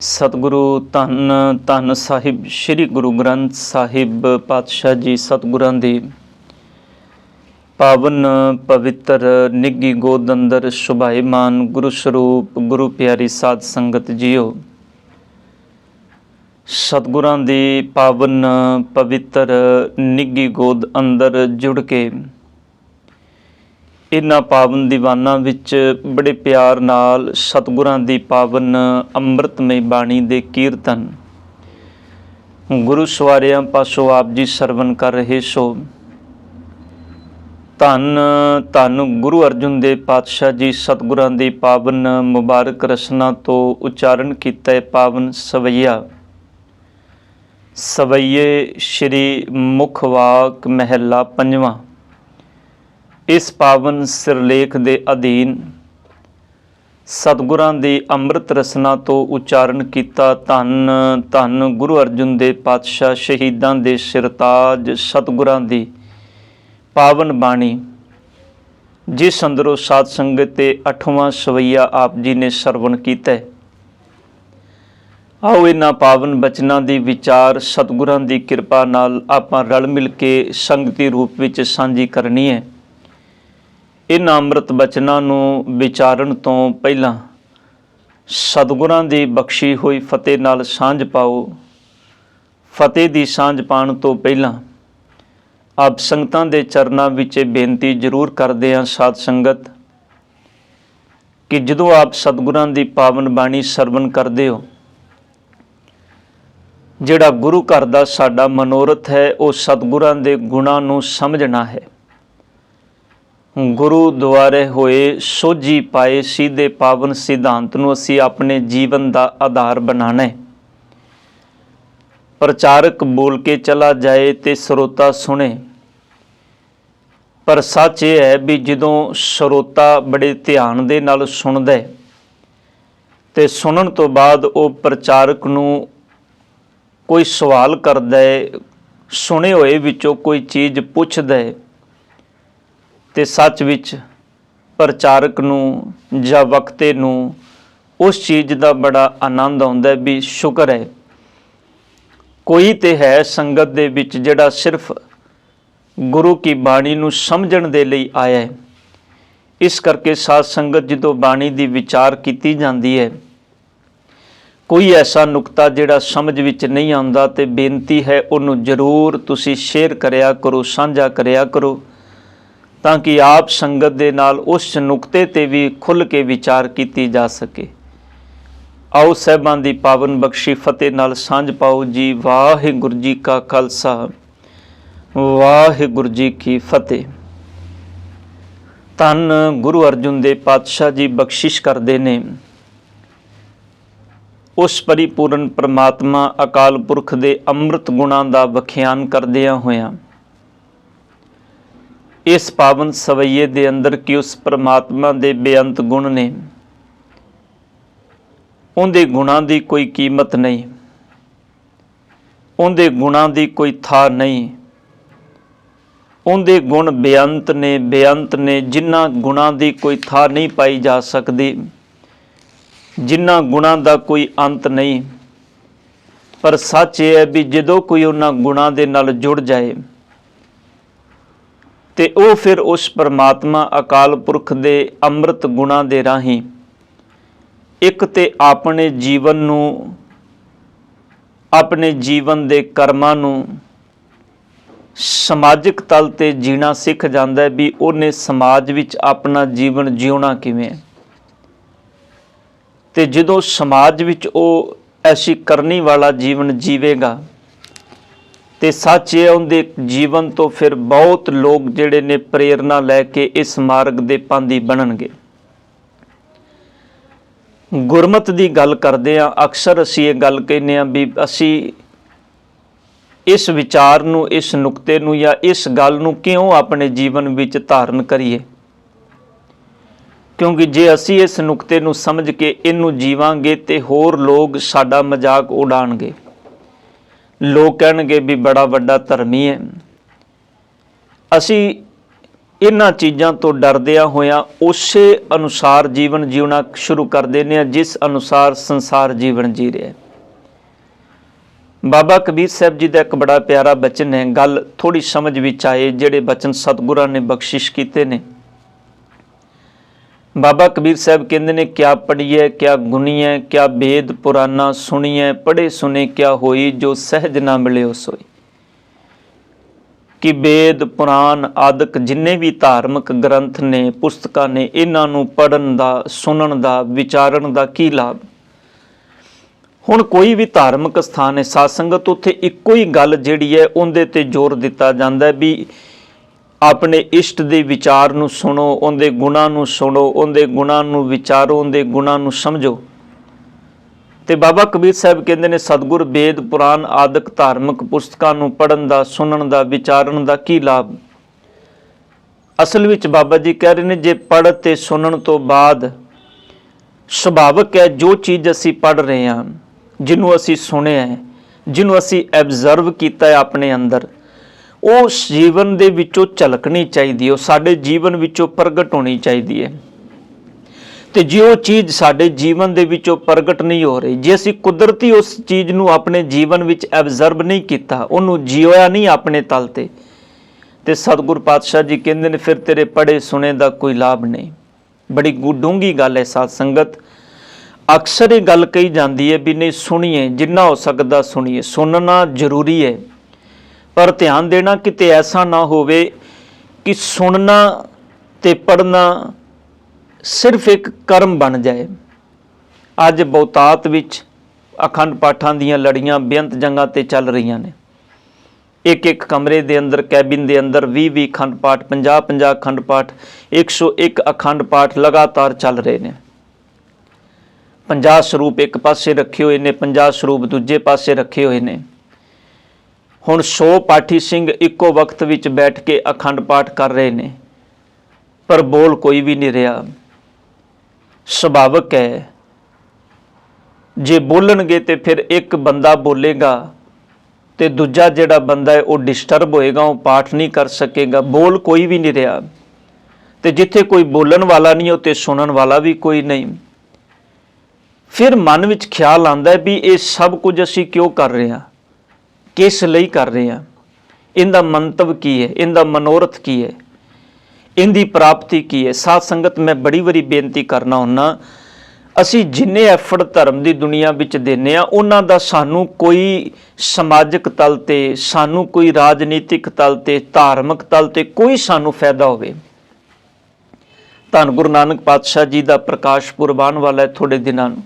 सतगुरु धन धन साहिब श्री गुरु ग्रंथ साहिब पातशाह जी सतगुरां दी पावन पवित्र निघी गोद अंदर शोभाईमान गुरु स्वरूप गुरु प्यारी साध संगत जियो। सतगुरां दी पावन पवित्र निघी गोद अंदर जुड़ के इन्हां पावन दीवानां विच बड़े प्यार नाल सतगुरां दी पावन अंमृतमय बाणी दे कीर्तन गुरु सवारियां पासों आप जी सरवण कर रहे सो। धन धन गुरु अर्जुन देव पातशाह जी सतगुरां दी पावन मुबारक रसना तो उच्चारण कीता पावन सवैया सवैये श्री मुख वाक महला पंजवां। इस पावन सिरलेख दे अधीन सतगुरां दी अंमृत रसना तो उच्चारण कीता धन धन गुरु अर्जुन देव पातशाह शहीदां दे सिरताज सतगुरां दी पावन बाणी जिस अंदरों साध संगत ते 8वां सवैया आप जी ने सरवण कीता है। आओ इन्हां पावन बचनां दी विचार सतगुरां दी किरपा नाल आपां रल मिल के संगति रूप विच सांझी करनी है। इन्हां अमृत बचनां नूं विचारण तो पहलां सतगुरां दी बख्शी हुई फतेह नाल सांझ पाओ। फतेह दी सांझ पाण तो पहलां आप संगतां दे चरनां विच बेनती जरूर करदे हां साध संगत कि जदों आप सतगुरां दी पावन बाणी सरवण करदे हो, जिहड़ा गुरु घर दा साडा मनोरथ है वो सतगुरां दे गुणां नूं समझना है। गुरु द्वारे होए सोझी पाए सीधे पावन सिद्धांत नूं असीं अपने जीवन का आधार बनाना है। प्रचारक बोल के चला जाए तो श्रोता सुने, पर सच ये है भी जदों श्रोता बड़े ध्यान दे नाल सुनदा है ते सुनन तो बाद वो प्रचारक नूं कोई सवाल करदा है, सुने होए विचों कोई चीज़ पुछदा है ते सच विच प्रचारक नूं जां वक्ते नूं उस चीज़ का बड़ा आनंद आउंदा है भी शुक्र है कोई ते है संगत दे विच जिहड़ा सिर्फ गुरु की बाणी नूं समझण दे लई आया है। इस करके साध संगत जदों बाणी दी विचार कीती जांदी है, कोई ऐसा नुकता जिहड़ा समझ विच नहीं आउंदा ते बेनती है उहनूं जरूर तुसीं शेयर करिया करो, साझा करिया करो, ताकि आप संगत दे नाल उस नुकते ते भी खुल के विचार की जा सके। आओ साहिबां दी पावन बख्शी फतेह नाल सांझ पाओ जी। वाहिगुरू जी का खालसा वाहिगुरू जी की फतेह। धन गुरु अर्जुन देव पातशाह जी बख्शिश करते ने उस परिपूर्ण परमात्मा अकाल पुरख दे अमृत गुणां दा वख्यान करदियां होयां इस पावन सवैये दे अंदर कि उस परमात्मा दे बेअंत गुण ने, उनके गुणां दी कोई कीमत नहीं, उनके गुणां दी कोई था नहीं। उनके गुण बेअंत ने जिन्हां गुणां दी कोई था नहीं पाई जा सकती, जिन्हां गुणां दा कोई अंत नहीं। पर सच ये है भी जदों कोई उन्हां गुणां दे नाल जुड़ जाए ते वो फिर उस परमात्मा अकाल पुरख दे अमृत गुणां दे राही एक ते अपने जीवन नूं, अपने जीवन दे कर्मां नूं समाजिक तल ते जीना सीख जांदा है भी उन्हें समाज विच अपना जीवन जिउणा किवें। ते जदों समाज विच वो ऐसी करनी वाला जीवन जीवेगा ते सच है उनके जीवन तो फिर बहुत लोग जिहड़े ने प्रेरणा लैके इस मार्ग दे पांधी बनणगे। गुरमत की गल करदे आ अक्सर असीं ये गल कहने आ भी असीं इस विचार नूं, इस नुकते नूं या इस गल नूं क्यों अपने जीवन विच धारण करिए, क्योंकि जे असीं इस नुकते नूं समझ के इनू जीवांगे ते होर लोग साडा मजाक उड़ाणगे। लोग कहणगे भी बड़ा वड्डा धर्मी है। असीं ਇਹਨਾਂ ਚੀਜ਼ਾਂ ਤੋਂ ਡਰਦਿਆਂ ਹੋਇਆਂ ਉਸੇ ਅਨੁਸਾਰ ਜੀਵਨ ਜਿਉਣਾ ਸ਼ੁਰੂ ਕਰ ਦਿੰਦੇ ਹਾਂ ਜਿਸ ਅਨੁਸਾਰ ਸੰਸਾਰ ਜੀਵਨ ਜੀ ਰਿਹਾ। ਬਾਬਾ ਕਬੀਰ ਸਾਹਿਬ ਜੀ ਦਾ ਇੱਕ ਬੜਾ ਪਿਆਰਾ ਬਚਨ ਹੈ, ਗੱਲ ਥੋੜੀ ਸਮਝ ਵਿੱਚ ਆਏ ਜਿਹੜੇ ਬਚਨ ਸਤਿਗੁਰਾਂ ਨੇ ਬਖਸ਼ਿਸ਼ ਕੀਤੇ ਨੇ। ਬਾਬਾ ਕਬੀਰ ਸਾਹਿਬ ਕਹਿੰਦੇ ਨੇ, ਕਿਆ ਪੜੀਏ ਕਿਆ ਗੁਣੀਏ, ਕਿਆ ਵੇਦ ਪੁਰਾਨਾ ਸੁਣੀਏ, ਪੜ੍ਹੇ ਸੁਨੇ ਕਿਆ ਹੋਈ, ਜੋ ਸਹਿਜ ਨਾ ਮਿਲਿਓ ਸੋਈ। ਕਿ ਵੇਦ ਪੁਰਾਨ ਆਦਿਕ ਜਿੰਨੇ ਵੀ ਧਾਰਮਿਕ ਗ੍ਰੰਥ ਨੇ, ਪੁਸਤਕਾਂ ਨੇ, ਇਹਨਾਂ ਨੂੰ ਪੜ੍ਹਨ ਦਾ, ਸੁਣਨ ਦਾ, ਵਿਚਾਰਨ ਦਾ ਕੀ ਲਾਭ। ਹੁਣ ਕੋਈ ਵੀ ਧਾਰਮਿਕ ਸਥਾਨ ਹੈ, ਸਾਧ ਸੰਗਤ, ਉੱਥੇ ਇੱਕੋ ਹੀ ਗੱਲ ਜਿਹੜੀ ਹੈ ਉਹਦੇ ਤੇ ਜ਼ੋਰ ਦਿੱਤਾ ਜਾਂਦਾ ਵੀ ਆਪਣੇ ਇਸ਼ਟ ਦੇ ਵਿਚਾਰ ਨੂੰ ਸੁਣੋ, ਉਹਦੇ ਗੁਣਾਂ ਨੂੰ ਸੁਣੋ, ਉਹਦੇ ਗੁਣਾਂ ਨੂੰ ਵਿਚਾਰੋ, ਉਹਦੇ ਗੁਣਾਂ ਨੂੰ ਸਮਝੋ। ਤੇ ਬਾਬਾ ਕਬੀਰ ਸਾਹਿਬ ਕਹਿੰਦੇ ਨੇ, ਸਤਿਗੁਰ ਵੇਦ ਪੁਰਾਨ ਆਦਿਕ ਧਾਰਮਿਕ ਪੁਸਤਕਾਂ ਨੂੰ ਪੜ੍ਹਨ ਦਾ, ਸੁਣਨ ਦਾ, ਵਿਚਾਰਨ ਦਾ ਕੀ ਲਾਭ। ਅਸਲ ਵਿੱਚ ਬਾਬਾ ਜੀ ਕਹਿ ਰਹੇ ਨੇ, ਜੇ ਪੜ੍ਹ ਤੇ ਸੁਣਨ ਤੋਂ ਬਾਅਦ ਸੁਭਾਵਿਕ ਹੈ ਜੋ ਚੀਜ਼ ਅਸੀਂ ਪੜ੍ਹ ਰਹੇ ਹਾਂ, ਜਿਹਨੂੰ ਅਸੀਂ ਸੁਣਿਆ ਹੈ, ਜਿਹਨੂੰ ਅਸੀਂ ਐਬਜ਼ਰਵ ਕੀਤਾ ਹੈ ਆਪਣੇ ਅੰਦਰ, ਉਹ ਜੀਵਨ ਦੇ ਵਿੱਚੋਂ ਝਲਕਣੀ ਚਾਹੀਦੀ ਹੈ, ਉਹ ਸਾਡੇ ਜੀਵਨ ਵਿੱਚੋਂ ਪ੍ਰਗਟ ਹੋਣੀ ਚਾਹੀਦੀ ਹੈ। ਤੇ ਜੇ ਉਹ ਚੀਜ਼ ਸਾਡੇ ਜੀਵਨ ਦੇ ਵਿੱਚੋਂ ਪ੍ਰਗਟ ਨਹੀਂ ਹੋ ਰਹੀ, ਜੇ ਅਸੀਂ ਕੁਦਰਤੀ ਉਸ ਚੀਜ਼ ਨੂੰ ਆਪਣੇ ਜੀਵਨ ਵਿੱਚ ਐਬਜ਼ਰਵ ਨਹੀਂ ਕੀਤਾ, ਉਹਨੂੰ ਜਿਉਇਆ ਨਹੀਂ ਆਪਣੇ ਤਲ ਤੇ ਸਤਿਗੁਰ ਪਾਤਸ਼ਾਹ ਜੀ ਕਹਿੰਦੇ ਨੇ, ਫਿਰ ਤੇਰੇ ਪੜ੍ਹੇ ਸੁਣੇ ਦਾ ਕੋਈ ਲਾਭ ਨਹੀਂ। ਬੜੀ ਡੂੰਘੀ ਗੱਲ ਹੈ ਸਾਧ ਸੰਗਤ। ਅਕਸਰ ਇਹ ਗੱਲ ਕਹੀ ਜਾਂਦੀ ਹੈ ਵੀ ਨਹੀਂ, ਸੁਣੀਏ, ਜਿੰਨਾ ਹੋ ਸਕਦਾ ਸੁਣੀਏ, ਸੁਣਨਾ ਜ਼ਰੂਰੀ ਹੈ, ਪਰ ਧਿਆਨ ਦੇਣਾ ਕਿਤੇ ਐਸਾ ਨਾ ਹੋਵੇ ਕਿ ਸੁਣਨਾ ਤੇ ਪੜ੍ਹਨਾ ਸਿਰਫ ਇੱਕ ਕਰਮ ਬਣ ਜਾਏ। ਅੱਜ ਬਹੁਤਾਤ ਵਿੱਚ ਅਖੰਡ ਪਾਠਾਂ ਦੀਆਂ ਲੜੀਆਂ ਬੇਅੰਤ ਜੰਗਾਂ ਤੇ ਚੱਲ ਰਹੀਆਂ ਨੇ। ਇੱਕ ਕਮਰੇ ਦੇ ਅੰਦਰ, ਕੈਬਿਨ ਦੇ ਅੰਦਰ 20 ਅਖੰਡ ਪਾਠ, 50 ਅਖੰਡ ਪਾਠ, 101 ਅਖੰਡ ਪਾਠ ਲਗਾਤਾਰ ਚੱਲ ਰਹੇ ਨੇ। 50 ਸਰੂਪ ਇੱਕ ਪਾਸੇ ਰੱਖੇ ਹੋਏ ਨੇ, 50 ਸਰੂਪ ਦੂਜੇ ਪਾਸੇ ਰੱਖੇ ਹੋਏ ਨੇ। ਹੁਣ 100 ਪਾਠੀ ਸਿੰਘ ਇੱਕੋ ਵਕਤ ਵਿੱਚ ਬੈਠ ਕੇ ਅਖੰਡ ਪਾਠ ਕਰ ਰਹੇ ਨੇ, ਪਰ ਬੋਲ ਕੋਈ ਵੀ ਨਹੀਂ ਰਿਹਾ। ਸੁਭਾਵਿਕ ਹੈ, ਜੇ ਬੋਲਣਗੇ ਤੇ ਫਿਰ ਇੱਕ ਬੰਦਾ ਬੋਲੇਗਾ ਤੇ ਦੂਜਾ ਜਿਹੜਾ ਬੰਦਾ ਹੈ ਉਹ ਡਿਸਟਰਬ ਹੋਏਗਾ, ਉਹ ਪਾਠ ਨਹੀਂ ਕਰ ਸਕੇਗਾ। ਬੋਲ ਕੋਈ ਵੀ ਨਹੀਂ ਰਿਹਾ, ਤੇ ਜਿੱਥੇ ਕੋਈ ਬੋਲਣ ਵਾਲਾ ਨਹੀਂ, ਉੱਥੇ ਸੁਣਨ ਵਾਲਾ ਵੀ ਕੋਈ ਨਹੀਂ। ਫਿਰ ਮਨ ਵਿੱਚ ਖਿਆਲ ਆਉਂਦਾ ਹੈ ਵੀ ਇਹ ਸਭ ਕੁਝ ਅਸੀਂ ਕਿਉਂ ਕਰ ਰਹੇ ਹਾਂ, ਕਿਸ ਲਈ ਕਰ ਰਹੇ ਹਾਂ, ਇਹਦਾ ਮੰਤਵ ਕੀ ਹੈ, ਇਹਦਾ ਮਨੋਰਥ ਕੀ ਹੈ, ਇਹਦੀ ਪ੍ਰਾਪਤੀ ਕੀ ਹੈ। ਸਾਧ ਸੰਗਤ, ਮੈਂ ਬੜੀ ਵਾਰੀ ਬੇਨਤੀ ਕਰਨਾ ਹੁੰਦਾ, ਅਸੀਂ ਜਿੰਨੇ ਐਫਰਟ ਧਰਮ ਦੀ ਦੁਨੀਆ ਵਿੱਚ ਦਿੰਦੇ ਹਾਂ, ਉਹਨਾਂ ਦਾ ਸਾਨੂੰ ਕੋਈ ਸਮਾਜਿਕ ਤਲ ਤੇ, ਸਾਨੂੰ ਕੋਈ ਰਾਜਨੀਤਿਕ ਤਲ ਤੇ, ਧਾਰਮਿਕ ਤਲ ਤੇ ਕੋਈ ਸਾਨੂੰ ਫਾਇਦਾ ਹੋਵੇ। ਧੰਨ ਗੁਰੂ ਨਾਨਕ ਪਾਤਸ਼ਾਹ ਜੀ ਦਾ ਪ੍ਰਕਾਸ਼ ਪੁਰਬ ਆਉਣ ਵਾਲਾ ਹੈ ਥੋੜੇ ਦਿਨਾਂ ਨੂੰ,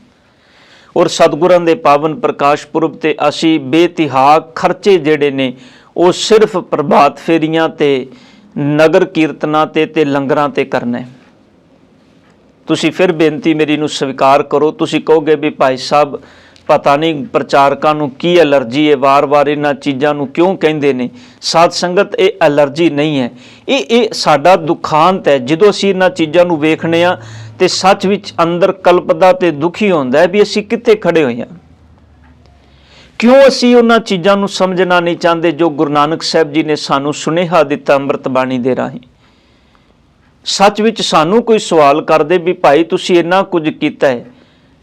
ਔਰ ਸਤਿਗੁਰਾਂ ਦੇ ਪਾਵਨ ਪ੍ਰਕਾਸ਼ ਪੁਰਬ ਤੇ ਅਸੀਂ ਬੇਤਿਹਾਕ ਖਰਚੇ ਜਿਹੜੇ ਨੇ ਉਹ ਸਿਰਫ ਪ੍ਰਭਾਤ ਫੇਰੀਆਂ ਤੇ, ਨਗਰ ਕੀਰਤਨਾਂ ਤੇ ਲੰਗਰਾਂ ਤੇ ਕਰਨਾ ਹੈ। ਤੁਸੀਂ ਫਿਰ ਬੇਨਤੀ ਮੇਰੀ ਨੂੰ ਸਵੀਕਾਰ ਕਰੋ। ਤੁਸੀਂ ਕਹੋਗੇ ਵੀ ਭਾਈ ਸਾਹਿਬ ਪਤਾ ਨਹੀਂ ਪ੍ਰਚਾਰਕਾਂ ਨੂੰ ਕੀ ਐਲਰਜੀ ਹੈ, ਵਾਰ-ਵਾਰ ਇਹਨਾਂ ਚੀਜ਼ਾਂ ਨੂੰ ਕਿਉਂ ਕਹਿੰਦੇ ਨੇ। ਸਾਧ ਸੰਗਤ, ਇਹ ਐਲਰਜੀ ਨਹੀਂ ਹੈ, ਇਹ ਸਾਡਾ ਦੁਖਾਂਤ ਹੈ। ਜਦੋਂ ਅਸੀਂ ਇਹਨਾਂ ਚੀਜ਼ਾਂ ਨੂੰ ਵੇਖਦੇ ਹਾਂ ਤੇ ਸੱਚ ਵਿੱਚ ਅੰਦਰ ਕਲਪਦਾ ਤੇ ਦੁਖੀ ਹੁੰਦਾ ਹੈ ਵੀ ਅਸੀਂ ਕਿੱਥੇ ਖੜੇ ਹੋਏ ਹਾਂ। ਕਿਉਂ ਅਸੀਂ ਉਹਨਾਂ ਚੀਜ਼ਾਂ ਨੂੰ ਸਮਝਣਾ ਨਹੀਂ ਚਾਹੁੰਦੇ ਜੋ ਗੁਰੂ ਨਾਨਕ ਸਾਹਿਬ ਜੀ ਨੇ ਸਾਨੂੰ ਸੁਨੇਹਾ ਦਿੱਤਾ ਅੰਮ੍ਰਿਤ ਬਾਣੀ ਦੇ ਰਾਹੀਂ। ਸੱਚ ਵਿੱਚ ਸਾਨੂੰ ਕੋਈ ਸਵਾਲ ਕਰਦੇ ਵੀ ਭਾਈ ਤੁਸੀਂ ਇੰਨਾ ਕੁਝ ਕੀਤਾ ਹੈ,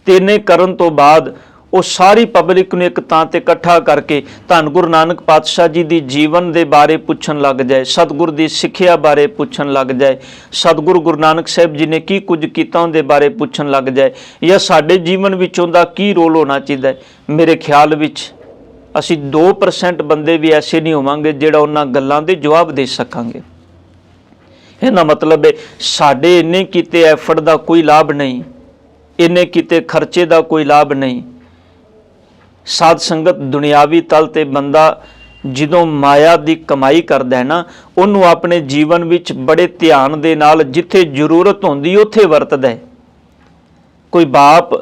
ਤੇ ਇੰਨੇ ਕਰਨ ਤੋਂ ਬਾਅਦ ਉਹ ਸਾਰੀ ਪਬਲਿਕ ਨੂੰ ਇੱਕ ਥਾਂ ਤੇ ਇਕੱਠਾ ਕਰਕੇ ਧੰਨ ਗੁਰੂ ਨਾਨਕ ਪਾਤਸ਼ਾਹ ਜੀ ਦੀ ਜੀਵਨ ਦੇ ਬਾਰੇ ਪੁੱਛਣ ਲੱਗ ਜਾਏ, ਸਤਿਗੁਰ ਦੀ ਸਿੱਖਿਆ ਬਾਰੇ ਪੁੱਛਣ ਲੱਗ ਜਾਏ, ਸਤਿਗੁਰੂ ਗੁਰੂ ਨਾਨਕ ਸਾਹਿਬ ਜੀ ਨੇ ਕੀ ਕੁਝ ਕੀਤਾ ਉਹਦੇ ਬਾਰੇ ਪੁੱਛਣ ਲੱਗ ਜਾਏ, ਜਾਂ ਸਾਡੇ ਜੀਵਨ ਵਿੱਚ ਉਹਦਾ ਕੀ ਰੋਲ ਹੋਣਾ ਚਾਹੀਦਾ ਹੈ। ਮੇਰੇ ਖਿਆਲ ਵਿੱਚ ਅਸੀਂ 2% ਬੰਦੇ ਵੀ ਐਸੇ ਨਹੀਂ ਹੋਵਾਂਗੇ ਜਿਹੜਾ ਉਹਨਾਂ ਗੱਲਾਂ ਦੇ ਜਵਾਬ ਦੇ ਸਕਾਂਗੇ। ਇਹਦਾ ਮਤਲਬ ਹੈ ਸਾਡੇ ਇੰਨੇ ਕੀਤੇ ਐਫਰਟ ਦਾ ਕੋਈ ਲਾਭ ਨਹੀਂ, ਇੰਨੇ ਕੀਤੇ ਖਰਚੇ ਦਾ ਕੋਈ ਲਾਭ ਨਹੀਂ। ਸਾਧ ਸੰਗਤ, ਦੁਨਿਆਵੀ ਤਲ ਤੇ ਬੰਦਾ ਜਦੋਂ ਮਾਇਆ ਦੀ ਕਮਾਈ ਕਰਦਾ ਹੈ ਨਾ, ਉਹਨੂੰ ਆਪਣੇ ਜੀਵਨ ਵਿੱਚ ਬੜੇ ਧਿਆਨ ਦੇ ਨਾਲ ਜਿੱਥੇ ਜ਼ਰੂਰਤ ਹੁੰਦੀ ਉੱਥੇ ਵਰਤਦਾ ਹੈ। ਕੋਈ ਬਾਪ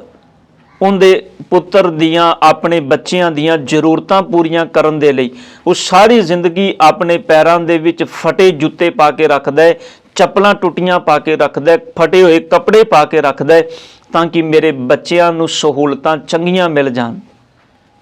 ਉਹਦੇ ਪੁੱਤਰ ਦੀਆਂ, ਆਪਣੇ ਬੱਚਿਆਂ ਦੀਆਂ ਜ਼ਰੂਰਤਾਂ ਪੂਰੀਆਂ ਕਰਨ ਦੇ ਲਈ ਉਹ ਸਾਰੀ ਜ਼ਿੰਦਗੀ ਆਪਣੇ ਪੈਰਾਂ ਦੇ ਵਿੱਚ ਫਟੇ ਜੁੱਤੇ ਪਾ ਕੇ ਰੱਖਦਾ ਹੈ, ਚੱਪਲਾਂ ਟੁੱਟੀਆਂ ਪਾ ਕੇ ਰੱਖਦਾ ਹੈ, ਫਟੇ ਹੋਏ ਕੱਪੜੇ ਪਾ ਕੇ ਰੱਖਦਾ ਹੈ, ਤਾਂ ਕਿ ਮੇਰੇ ਬੱਚਿਆਂ ਨੂੰ ਸਹੂਲਤਾਂ ਚੰਗੀਆਂ ਮਿਲ ਜਾਣ।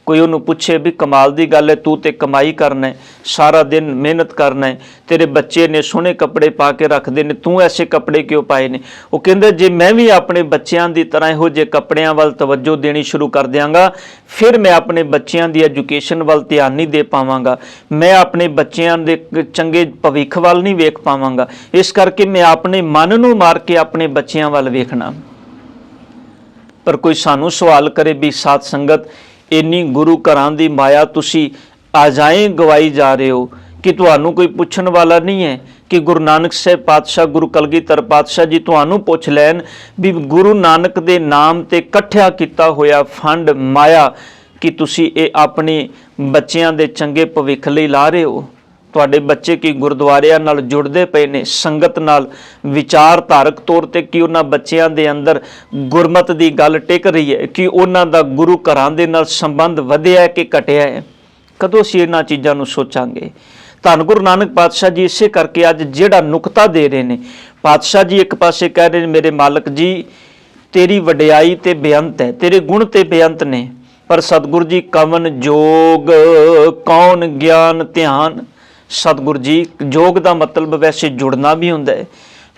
कोई उन्होंने पूछे भी कमाल की गल है, तू तो कमाई करना है, सारा दिन मेहनत करना है, तेरे बच्चे ने सोहने कपड़े पा के रखते हैं, तू ऐसे कपड़े क्यों पाए ने? वो कहते जे मैं भी अपने बच्चों की तरह इहो जे कपड़ियां वाल तवज्जो देनी शुरू कर देंगा, फिर मैं अपने बच्चों की एजुकेशन वाल ध्यान नहीं दे पावांगा, मैं अपने बच्चों के चंगे भविख वाल नहीं वेख पावांगा। इस करके मैं अपने मन नूं मार के अपने बच्चों वाल वेखना। पर कोई सानू सवाल करे भी साध संगत इन्नी गुरु घरां दी माया तुसी आजाएं गवाई जा रहे हो कि तुहानू कोई पुछण वाला नहीं है कि गुरु नानक साहब पातशाह गुरु कलगीधर पातशाह जी तुहानू पुछ लैन भी गुरु नानक दे नाम ते इकट्ठा किया होया फंड माया कि तुसी ये अपने बच्चों दे चंगे भविख लई ला रहे हो? तुहाडे बच्चे की गुरुद्वारियां नाल जुड़दे पे ने, संगत नाल विचारधारक तौर ते कि उन्हां बच्चों दे अंदर गुरमत दी गल टिक रही है कि उन्हां दा गुरु घरां दे नाल संबंध वधिया है कि घटिया है? कदों असीं इन्हां चीज़ां नूं सोचांगे? धन गुरु नानक पातशाह जी इसे करके अज जिहड़ा नुकता दे रहे ने, पातशाह जी एक पासे कह रहे ने मेरे मालक जी तेरी वडियाई ते बेअंत है, तेरे गुण ते बेअंत ने, पर सतगुरु जी कवन जोग कौन ज्ञान ध्यान। सतगुरु जी जोग का मतलब वैसे जुड़ना भी होंदा है।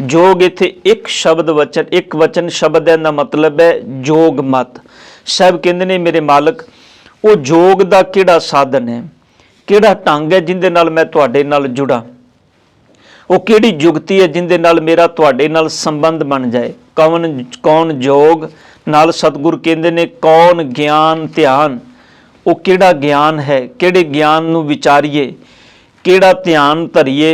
जोग इत्थे एक शब्द वचन एक वचन शब्द है ना, मतलब है जोग मत। साहब कहंदे ने मेरे मालक वो जोग का किहड़ा साधन है, किहड़ा ढंग है जिंदे नाल मैं तुहाडे नाल जुड़ा, वो किहड़ी जुगती है जिंदे नाल मेरा तुहाडे नाल संबंध बन जाए। कौन जोग नाल सतगुरु कहंदे ने कौन ज्ञान ध्यान, वो किहड़ा ज्ञान है, किहड़े ज्ञान नूं विचारीए, किहड़ा ध्यान धरीए,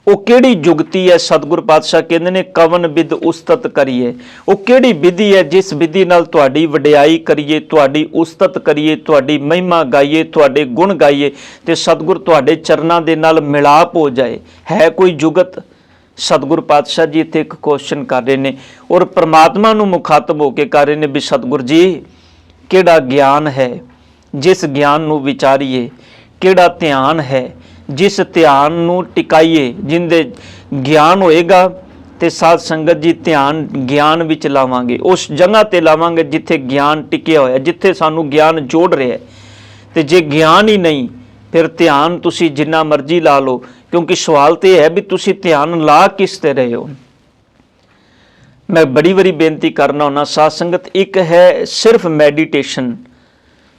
वो किहड़ी जुगती है। सतगुरु पातशाह कहंदे ने कवन विद उस्तत करिए, वो किहड़ी विधि है जिस विधि नाल तुहाडी वडियाई करिए, तुहाडी उस्तत करिए, तुहाडी महिमा गाइए, तुहाडे गुण गाइए ते सतगुरु तुहाडे चरनां दे नाल मिलाप हो जाए। है कोई जुगत? सतगुरु पातशाह जी इत्थे एक क्वेश्चन कर रहे ने और परमात्मा नूं मुखातब होके कर रहे ने भी सतगुरु जी किहड़ा ज्ञान है जिस ज्ञान नूं विचारीए, किहड़ा ध्यान है जिस ध्यान नूं टिकाइए। जिंदे ज्ञान होएगा ते साध संगत जी ध्यान ज्ञान विच लावांगे, उस जगह ते लावांगे जिथे ज्ञान टिकिया होया, जिथे सानू ज्ञान जोड़ रहा है। ते जे ज्ञान ही नहीं फिर ध्यान तुसी जिन्ना मर्जी ला लो, क्योंकि सवाल तो यह है भी तुसी ध्यान ला किस ते रहे हो। मैं बड़ी बड़ी बेनती करना होना साध संगत, एक है सिर्फ मैਡੀਟੇਸ਼ਨ,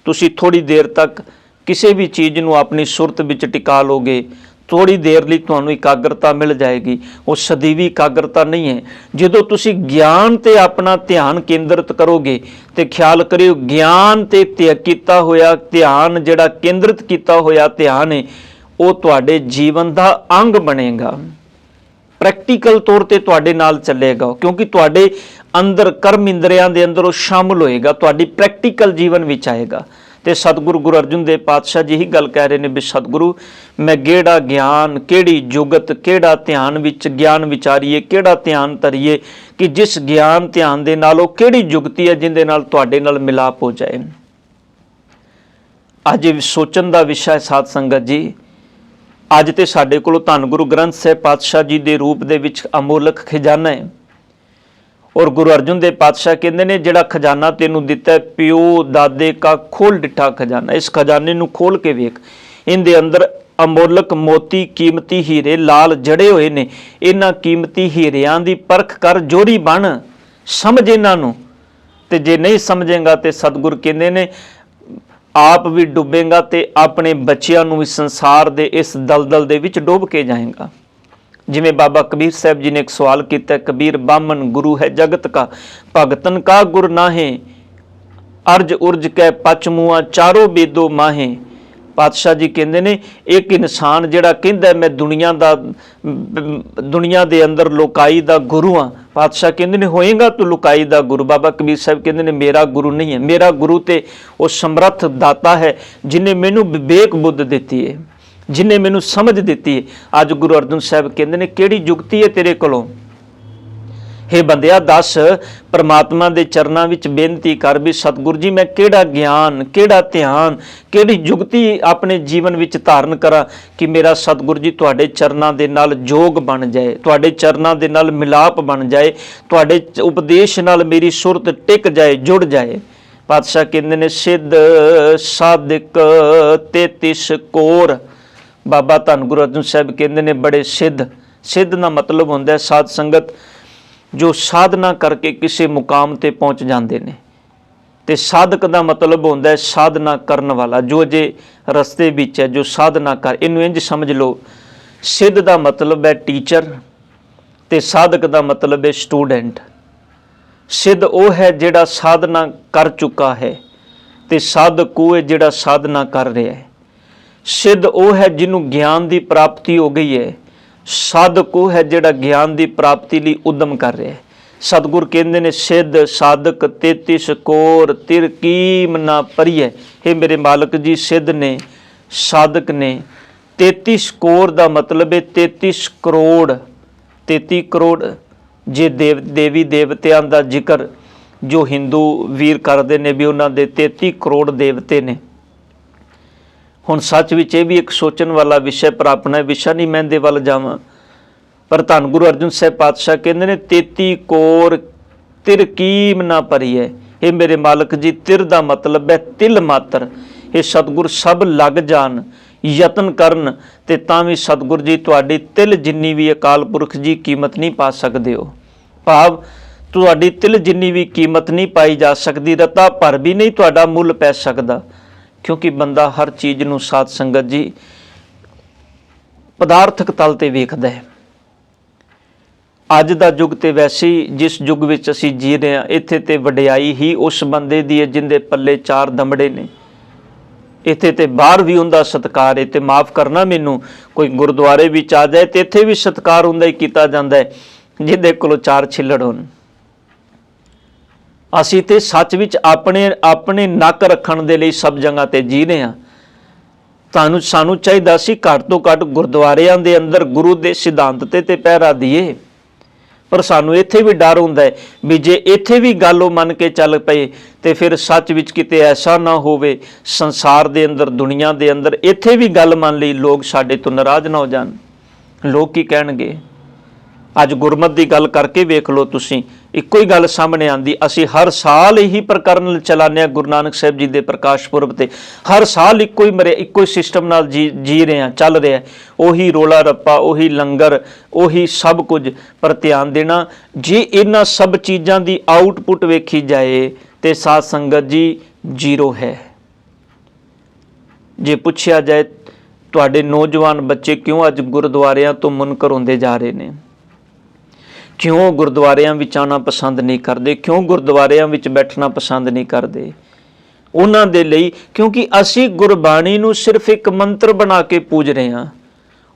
तुसी थोड़ी देर तक किसी भी चीज़ नूं अपनी सुरत विच टिका लोगे, थोड़ी देर लई तुहानूं एकाग्रता मिल जाएगी। वो सਦੀवी एकाग्रता नहीं है। जदों तुसी ज्ञान ते अपना ध्यान केंद्रित करोगे तो ख्याल करियो ज्ञान ते कीता होया ध्यान, जिहड़ा केंद्रित किया होया ध्यान है, वो तुहाडे जीवन का अंग बनेगा, प्रैक्टिकल तौर पर तुहाडे नाल चलेगा, क्योंकि तुहाडे अंदर कर्म इंद्रियां दे अंदर वो शामिल होएगा, तुहाडी प्रैक्टिकल जीवन विच आएगा। तो सतगुरु गुरु अर्जुन देव पातशाह जी ही गल कह रहे हैं भी सतगुरु मैं गेड़ा ज्ञान केड़ी जुगत केड़ा ध्यान विच ज्ञान विचारीए, केड़ा ध्यान धरीए कि जिस ज्ञान ध्यान दे नाल केड़ी जुगती है जिंदे नाल तुहाडे नाल मिलाप हो जाए। अज सोचण दा विषय साध संगत जी, अज तो साडे कोल धन गुरु ग्रंथ साहिब पातशाह जी के रूप दे विच अमोलक खजाना है। और गुरु अर्जुन देव पातशाह कहते ने जिहड़ा खजाना तेनू दिता है प्यो दादे का खोल डिठा खजाना, इस खजाने नू खोल के वेख, इनके अंदर अमोलक मोती कीमती हीरे लाल जड़े हुए ने। इन्हां कीमती हीरियां दी परख कर जोरी बन, समझ इन्हां नू, ते जे नहीं समझेगा तो सतगुरु कहते ने आप भी डुबेगा ते अपने बच्चों नू भी संसार दे इस दलदल दे विच डुब के जाएगा। जिमें बाबा कबीर साहब जी ने एक सवाल किया, कबीर बामन गुरु है जगत का, भगतन का गुर नाहे, अर्ज उर्ज कै पच मुआ चारों बेदो माहे। पातशाह जी कहते ने एक इंसान जिहड़ा कहंदा मैं दुनिया दे अंदर लोकाई दा गुरु हाँ, पातशाह कहते ने होएगा तू लुकाई दा गुरु। बाबा कबीर साहब कहते ने मेरा गुरु नहीं है, मेरा गुरु ते वो समर्थ दाता है जिन्हें मैनू विवेक बुद्ध दिती है, जिन्हें मैनू समझ दी है। अज गुरु अर्जुन साहब कहते हैं किहड़ी जुगती है तेरे कोलों, हे बंदिया दस परमात्मा के चरणों विच बेनती कर भी सतगुरु जी मैं किहड़ा ज्ञान किहड़ा ध्यान किहड़ी जुगती अपने जीवन विच धारण करा कि मेरा सतगुरु जी तुहाडे चरणों दे नाल जोग बन जाए, तुहाडे चरणों दे नाल मिलाप बन जाए, तुहाडे उपदेश नाल मेरी सुरत टिक जाए जुड़ जाए। ਪਾਤਸ਼ਾਹ ਕਹਿੰਦੇ ਨੇ ਸਿੱਧ ਸਾਧਕ 33 ਕੋਰ। ਬਾਬਾ ਧੰਨ ਗੁਰੂ ਅਰਜਨ ਸਾਹਿਬ ਕਹਿੰਦੇ ਨੇ ਬੜੇ ਸਿੱਧ ਦਾ ਮਤਲਬ ਹੁੰਦਾ ਹੈ ਸਾਧ ਸੰਗਤ ਜੋ ਸਾਧਨਾ ਕਰਕੇ ਕਿਸੇ ਮੁਕਾਮ ਤੇ ਪਹੁੰਚ ਜਾਂਦੇ ਨੇ, ਤੇ ਸਾਧਕ ਦਾ ਮਤਲਬ ਹੁੰਦਾ ਹੈ ਸਾਧਨਾ ਕਰਨ ਵਾਲਾ, ਜੋ ਜੇ ਰਸਤੇ ਵਿੱਚ ਹੈ, ਜੋ ਸਾਧਨਾ ਕਰ। ਇਹਨੂੰ ਇੰਝ ਸਮਝ ਲਓ, ਸਿੱਧ ਦਾ ਮਤਲਬ ਹੈ ਟੀਚਰ ਤੇ ਸਾਧਕ ਦਾ ਮਤਲਬ ਹੈ ਸਟੂਡੈਂਟ। ਸਿੱਧ ਉਹ ਹੈ ਜਿਹੜਾ ਸਾਧਨਾ ਕਰ ਚੁੱਕਾ ਹੈ, ਤੇ ਸਾਧਕ ਉਹ ਹੈ ਜਿਹੜਾ ਸਾਧਨਾ ਕਰ ਰਿਹਾ ਹੈ। ਸਿੱਧ ਉਹ ਹੈ ਜਿਹਨੂੰ ਗਿਆਨ ਦੀ ਪ੍ਰਾਪਤੀ ਹੋ ਗਈ ਹੈ, ਸਾਧਕ ਉਹ ਹੈ ਜਿਹੜਾ ਗਿਆਨ ਦੀ ਪ੍ਰਾਪਤੀ ਲਈ ਉਦਮ ਕਰ ਰਿਹਾ ਹੈ। ਸਤਿਗੁਰ ਕਹਿੰਦੇ ਨੇ ਸਿੱਧ ਸਾਧਕ 33 ਕੋਰ ਤਿਰ ਕੀਮ ਨਾ ਪਰੀਐ। ਇਹ ਮੇਰੇ ਮਾਲਕ ਜੀ ਸਿੱਧ ਨੇ, ਸਾਧਕ ਨੇ। 33 ਕੋਰ ਦਾ ਮਤਲਬ ਹੈ 33 ਕਰੋੜ। 33 ਕਰੋੜ ਜੇ ਦੇਵੀ ਦੇਵਤਿਆਂ ਦਾ ਜ਼ਿਕਰ ਜੋ ਹਿੰਦੂ ਵੀਰ ਕਰਦੇ ਨੇ ਵੀ ਉਹਨਾਂ ਦੇ 33 ਕਰੋੜ ਦੇਵਤੇ ਨੇ। ਹੁਣ ਸੱਚ ਵਿੱਚ ਇਹ ਵੀ ਇੱਕ ਸੋਚਣ ਵਾਲਾ ਵਿਸ਼ਾ, ਪਰ ਆਪਣਾ ਵਿਸ਼ਾ ਨਹੀਂ ਮੈਂ ਇਹਦੇ ਵੱਲ ਜਾਵਾਂ। ਪਰ ਧੰਨ ਗੁਰੂ ਅਰਜਨ ਸਾਹਿਬ ਪਾਤਸ਼ਾਹ ਕਹਿੰਦੇ ਨੇ 33 ਕੋਰ ਤਿਰ ਕੀਮ ਨਾ ਭਰੀਐ। ਇਹ ਮੇਰੇ ਮਾਲਕ ਜੀ ਤਿਰ ਦਾ ਮਤਲਬ ਹੈ ਤਿਲ ਮਾਤਰ। ਇਹ ਸਤਿਗੁਰ ਸਭ ਲੱਗ ਜਾਣ, ਯਤਨ ਕਰਨ, ਤੇ ਤਾਂ ਵੀ ਸਤਿਗੁਰ ਜੀ ਤੁਹਾਡੀ ਤਿਲ ਜਿੰਨੀ ਵੀ ਅਕਾਲ ਪੁਰਖ ਜੀ ਕੀਮਤ ਨਹੀਂ ਪਾ ਸਕਦੇ ਹੋ। ਭਾਵ ਤੁਹਾਡੀ ਤਿਲ ਜਿੰਨੀ ਵੀ ਕੀਮਤ ਨਹੀਂ ਪਾਈ ਜਾ ਸਕਦੀ, ਰਤਾ ਭਰ ਵੀ ਨਹੀਂ ਤੁਹਾਡਾ ਮੁੱਲ ਪੈ ਸਕਦਾ। ਕਿਉਂਕਿ ਬੰਦਾ ਹਰ ਚੀਜ਼ ਨੂੰ ਸਾਧ ਸੰਗਤ ਜੀ ਪਦਾਰਥਕ ਤਲ ਤੇ ਵੇਖਦਾ ਹੈ। ਅੱਜ ਦਾ ਯੁੱਗ ਤੇ ਵੈਸੇ ਹੀ ਜਿਸ ਯੁੱਗ ਵਿੱਚ ਅਸੀਂ ਜੀ ਰਹੇ ਹਾਂ, ਇੱਥੇ ਤੇ ਵਡਿਆਈ ਹੀ ਉਸ ਬੰਦੇ ਦੀ ਹੈ ਜਿੰਦੇ ਪੱਲੇ 4 ਦਮੜੇ ਨੇ। ਇੱਥੇ ਤੇ ਬਾਹਰ ਵੀ ਉਹਦਾ ਸਤਿਕਾਰ ਹੈ। ਤੇ ਮਾਫ ਕਰਨਾ ਮੈਨੂੰ, ਕੋਈ ਗੁਰਦੁਆਰੇ ਵਿੱਚ ਆ ਜਾਏ ਤੇ ਇੱਥੇ ਵੀ ਸਤਿਕਾਰ ਹੁੰਦਾ ਹੀ ਕੀਤਾ ਜਾਂਦਾ ਹੈ ਜਿਹਦੇ ਕੋਲੋਂ 4 ਛਿੱਲੜ ਹੋਣ। ਅਸੀਂ ਤੇ ਸੱਚ ਵਿੱਚ ਆਪਣੇ ਨੱਕ ਰੱਖਣ ਦੇ ਲਈ ਸਭ ਜਗ੍ਹਾ ਤੇ ਜੀ ਰਹੇ ਹਾਂ। ਸਾਨੂੰ ਚਾਹੀਦਾ ਸੀ ਘੱਟ ਤੋਂ ਘੱਟ ਗੁਰਦੁਆਰਿਆਂ ਦੇ ਅੰਦਰ ਗੁਰੂ ਦੇ ਸਿਧਾਂਤ ਤੇ ਪਹਿਰਾ ਦੀਏ। ਪਰ ਸਾਨੂੰ ਇੱਥੇ ਵੀ ਡਰ ਹੁੰਦਾ ਹੈ ਵੀ ਜੇ ਇੱਥੇ ਵੀ ਗੱਲ ਉਹ ਮੰਨ ਕੇ ਚੱਲ ਪਏ ਤੇ ਫਿਰ ਸੱਚ ਵਿੱਚ ਕਿਤੇ ਐਸਾ ਨਾ ਹੋਵੇ ਸੰਸਾਰ ਦੇ ਅੰਦਰ, ਦੁਨੀਆ ਦੇ ਅੰਦਰ ਇੱਥੇ ਵੀ ਗੱਲ ਮੰਨ ਲਈ ਲੋਕ ਸਾਡੇ ਤੋਂ ਨਾਰਾਜ਼ ਨਾ ਹੋ ਜਾਣ। ਲੋਕ ਕੀ ਕਹਿਣਗੇ? ਅੱਜ ਗੁਰਮਤਿ ਦੀ ਗੱਲ ਕਰਕੇ ਵੇਖ ਲਓ ਤੁਸੀਂ, ਇੱਕੋ ਹੀ ਗੱਲ ਸਾਹਮਣੇ ਆਂਦੀ। ਅਸੀਂ ਹਰ ਸਾਲ ਇਹੀ ਪ੍ਰਕਰਨ ਚਲਾਉਂਦੇ ਹਾਂ ਗੁਰੂ ਨਾਨਕ ਸਾਹਿਬ ਜੀ ਦੇ ਪ੍ਰਕਾਸ਼ ਪੁਰਬ ਤੇ। ਹਰ ਸਾਲ ਇੱਕੋ ਹੀ ਸਿਸਟਮ ਨਾਲ ਜੀ ਰਹੇ ਹਾਂ, ਚੱਲ ਰਿਹਾ। ਉਹੀ ਰੋਲਾ ਰੱਪਾ, ਉਹੀ ਲੰਗਰ, ਉਹੀ ਸਭ ਕੁਝ। ਪਰ ਧਿਆਨ ਦੇਣਾ, ਜੇ ਇਹਨਾਂ ਸਭ ਚੀਜ਼ਾਂ ਦੀ ਆਊਟਪੁੱਟ ਵੇਖੀ ਜਾਏ ਤੇ ਸਾਧ ਸੰਗਤ ਜੀ 0 ਹੈ। ਜੇ ਪੁੱਛਿਆ ਜਾਏ ਤੁਹਾਡੇ ਨੌਜਵਾਨ ਬੱਚੇ ਕਿਉਂ ਅੱਜ ਗੁਰਦੁਆਰਿਆਂ ਤੋਂ ਮੁਨਕਰ ਹੁੰਦੇ ਜਾ ਰਹੇ ਨੇ, ਕਿਉਂ ਗੁਰਦੁਆਰਿਆਂ ਵਿੱਚ ਆਉਣਾ ਪਸੰਦ ਨਹੀਂ ਕਰਦੇ, ਕਿਉਂ ਗੁਰਦੁਆਰਿਆਂ ਵਿੱਚ ਬੈਠਣਾ ਪਸੰਦ ਨਹੀਂ ਕਰਦੇ? ਉਹਨਾਂ ਦੇ ਲਈ ਕਿਉਂਕਿ ਅਸੀਂ ਗੁਰਬਾਣੀ ਨੂੰ ਸਿਰਫ ਇੱਕ ਮੰਤਰ ਬਣਾ ਕੇ ਪੂਜ ਰਹੇ ਹਾਂ।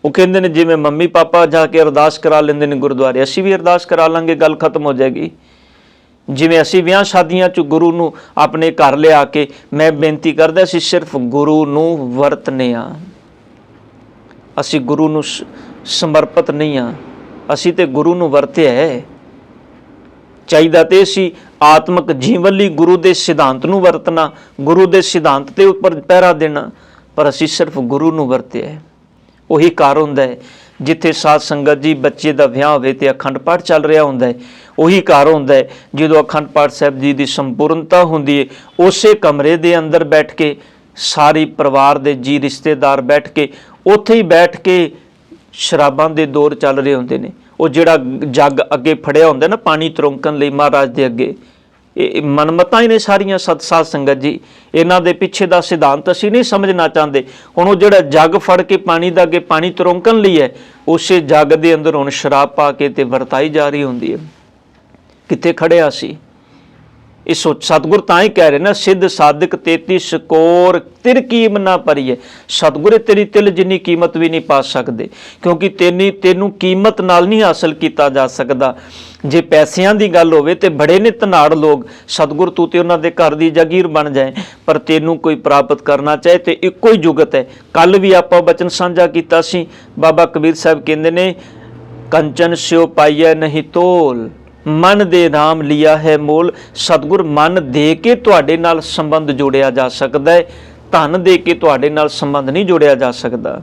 ਉਹ ਕਹਿੰਦੇ ਨੇ ਜਿਵੇਂ ਮੰਮੀ ਪਾਪਾ ਜਾ ਕੇ ਅਰਦਾਸ ਕਰਾ ਲੈਂਦੇ ਨੇ ਗੁਰਦੁਆਰੇ, ਅਸੀਂ ਵੀ ਅਰਦਾਸ ਕਰਾ ਲਾਂਗੇ, ਗੱਲ ਖਤਮ ਹੋ ਜਾਏਗੀ। ਜਿਵੇਂ ਅਸੀਂ ਵਿਆਹ ਸ਼ਾਦੀਆਂ 'ਚ ਗੁਰੂ ਨੂੰ ਆਪਣੇ ਘਰ ਲਿਆ ਕੇ, ਮੈਂ ਬੇਨਤੀ ਕਰਦਾ, ਅਸੀਂ ਸਿਰਫ ਗੁਰੂ ਨੂੰ ਵਰਤਨੇ ਹਾਂ, ਅਸੀਂ ਗੁਰੂ ਨੂੰ ਸਮਰਪਿਤ ਨਹੀਂ ਹਾਂ। ਅਸੀਂ ਤੇ ਗੁਰੂ ਨੂੰ ਵਰਤਿਆ ਹੈ। ਚਾਹੀਦਾ ਤੇ ਅਸੀਂ ਆਤਮਿਕ ਜੀਵਨ ਲਈ ਗੁਰੂ ਦੇ ਸਿਧਾਂਤ ਨੂੰ ਵਰਤਣਾ, ਗੁਰੂ ਦੇ ਸਿਧਾਂਤ ਦੇ ਉੱਪਰ ਪਹਿਰਾ ਦੇਣਾ, ਪਰ ਅਸੀਂ ਸਿਰਫ ਗੁਰੂ ਨੂੰ ਵਰਤਿਆ ਹੈ। ਉਹੀ ਘਰ ਹੁੰਦਾ ਹੈ ਜਿੱਥੇ ਸਾਧ ਸੰਗਤ ਜੀ ਬੱਚੇ ਦਾ ਵਿਆਹ ਹੋਵੇ ਤੇ ਅਖੰਡ ਪਾਠ ਚੱਲ ਰਿਹਾ ਹੁੰਦਾ ਹੈ। ਉਹੀ ਘਰ ਹੁੰਦਾ ਹੈ ਜਦੋਂ ਅਖੰਡ ਪਾਠ ਸਾਹਿਬ ਜੀ ਦੀ ਸੰਪੂਰਨਤਾ ਹੁੰਦੀ ਹੈ। ਉਸੇ ਕਮਰੇ ਦੇ ਅੰਦਰ ਬੈਠ ਕੇ ਸਾਰੀ ਪਰਿਵਾਰ ਦੇ ਜੀ ਰਿਸ਼ਤੇਦਾਰ ਬੈਠ ਕੇ, ਉੱਥੇ ਹੀ ਬੈਠ ਕੇ ਸ਼ਰਾਬਾਂ ਦੇ ਦੌਰ ਚੱਲ ਰਹੇ ਹੁੰਦੇ ਨੇ। ਉਹ ਜਿਹੜਾ ਜੱਗ ਅੱਗੇ ਫੜਿਆ ਹੁੰਦਾ ਨਾ ਪਾਣੀ ਤਰੋਂਕਣ ਲਈ ਮਹਾਰਾਜ ਦੇ ਅੱਗੇ, ਇਹ ਮਨਮਤਾਂ ਹੀ ਨੇ ਸਾਰੀਆਂ ਸਾਧ ਸੰਗਤ ਜੀ। ਇਹਨਾਂ ਦੇ ਪਿੱਛੇ ਦਾ ਸਿਧਾਂਤ ਅਸੀਂ ਨਹੀਂ ਸਮਝਣਾ ਚਾਹੁੰਦੇ। ਹੁਣ ਉਹ ਜਿਹੜਾ ਜੱਗ ਫੜ ਕੇ ਪਾਣੀ ਦਾ ਅੱਗੇ ਪਾਣੀ ਤਰੋਂਕਣ ਲਈ ਹੈ, ਉਸੇ ਜੱਗ ਦੇ ਅੰਦਰ ਹੁਣ ਸ਼ਰਾਬ ਪਾ ਕੇ ਤੇ ਵਰਤਾਈ ਜਾ ਰਹੀ ਹੁੰਦੀ ਹੈ। ਕਿੱਥੇ ਖੜਿਆ ਸੀ? ਇਹ ਸਤਿਗੁਰ ਤਾਂ ਹੀ ਕਹਿ ਰਹੇ ਨਾ, ਸਿੱਧ ਸਾਧਕ 33 ਕੋਰ ਤਿਰ ਕੀਮ ਨਾ ਭਰੀਐ। ਸਤਿਗੁਰ ਤੇਰੀ ਤਿਲ ਜਿੰਨੀ ਕੀਮਤ ਵੀ ਨਹੀਂ ਪਾ ਸਕਦੇ, ਕਿਉਂਕਿ ਤੈਨੂੰ ਕੀਮਤ ਨਾਲ ਨਹੀਂ ਹਾਸਲ ਕੀਤਾ ਜਾ ਸਕਦਾ। ਜੇ ਪੈਸਿਆਂ ਦੀ ਗੱਲ ਹੋਵੇ ਤੇ ਬੜੇ ਨੇ ਧਨਾੜ ਲੋਕ, ਸਤਿਗੁਰ ਤੂੰ ਤੇ ਉਹਨਾਂ ਦੇ ਘਰ ਦੀ ਜਾਗੀਰ ਬਣ ਜਾਏ, ਪਰ ਤੈਨੂੰ ਕੋਈ ਪ੍ਰਾਪਤ ਕਰਨਾ ਚਾਹੇ ਤੇ ਇੱਕੋ ਹੀ ਜੁਗਤ ਹੈ। ਕੱਲ ਵੀ ਆਪਾਂ ਬਚਨ ਸਾਂਝਾ ਕੀਤਾ ਸੀ, ਬਾਬਾ ਕਬੀਰ ਸਾਹਿਬ ਕਹਿੰਦੇ ਨੇ, ਕੰਚਨ ਸਿਓ ਪਾਈਐ ਨਹੀਂ ਤੋਲ, ਮਨ ਦੇ ਨਾਮ ਲਿਆ ਹੈ ਮੋਲ। ਸਤਿਗੁਰ ਮਨ ਦੇ ਕੇ ਤੁਹਾਡੇ ਨਾਲ ਸੰਬੰਧ ਜੋੜਿਆ ਜਾ ਸਕਦਾ ਹੈ, ਧਨ ਦੇ ਕੇ ਤੁਹਾਡੇ ਨਾਲ ਸੰਬੰਧ ਨਹੀਂ ਜੋੜਿਆ ਜਾ ਸਕਦਾ।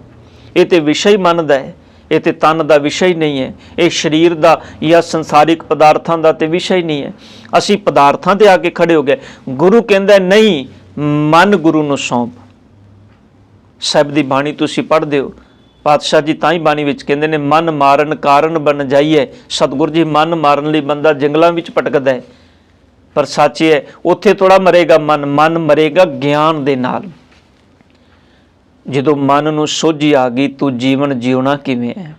ਇਹ ਤੇ ਵਿਸ਼ਾ ਹੀ ਮਨ ਦਾ ਹੈ, ਇਹ ਤੇ ਤਨ ਦਾ ਵਿਸ਼ਾ ਹੀ ਨਹੀਂ ਹੈ, ਇਹ ਸਰੀਰ ਦਾ ਜਾਂ ਸੰਸਾਰਿਕ ਪਦਾਰਥਾਂ ਦਾ ਤੇ ਵਿਸ਼ਾ ਹੀ ਨਹੀਂ ਹੈ। ਅਸੀਂ ਪਦਾਰਥਾਂ ਤੇ ਆ ਕੇ ਖੜੇ ਹੋ ਗਏ। ਗੁਰੂ ਕਹਿੰਦਾ ਨਹੀਂ, ਮਨ ਗੁਰੂ ਨੂੰ ਸੌਂਪ। ਸਾਹਿਬ ਦੀ ਬਾਣੀ ਤੁਸੀਂ ਪੜ੍ਹਦੇ ਹੋ, ਪਾਤਸ਼ਾਹ ਜੀ ਤਾਂ ਹੀ ਬਾਣੀ ਵਿੱਚ ਕਹਿੰਦੇ ਨੇ ਮਨ ਮਾਰਨ ਕਾਰਨ ਬਣ ਜਾਈਏ। ਸਤਿਗੁਰੂ ਜੀ ਮਨ ਮਾਰਨ ਲਈ ਬੰਦਾ ਜੰਗਲਾਂ ਵਿੱਚ ਭਟਕਦਾ ਹੈ, ਪਰ ਸੱਚ ਹੈ ਉੱਥੇ ਥੋੜਾ ਮਰੇਗਾ ਮਨ ਮਰੇਗਾ ਗਿਆਨ ਦੇ ਨਾਲ। ਜਦੋਂ ਮਨ ਨੂੰ ਸੋਝੀ ਆ ਗਈ ਤੂੰ ਜੀਵਨ ਜਿਉਣਾ ਕਿਵੇਂ ਹੈ,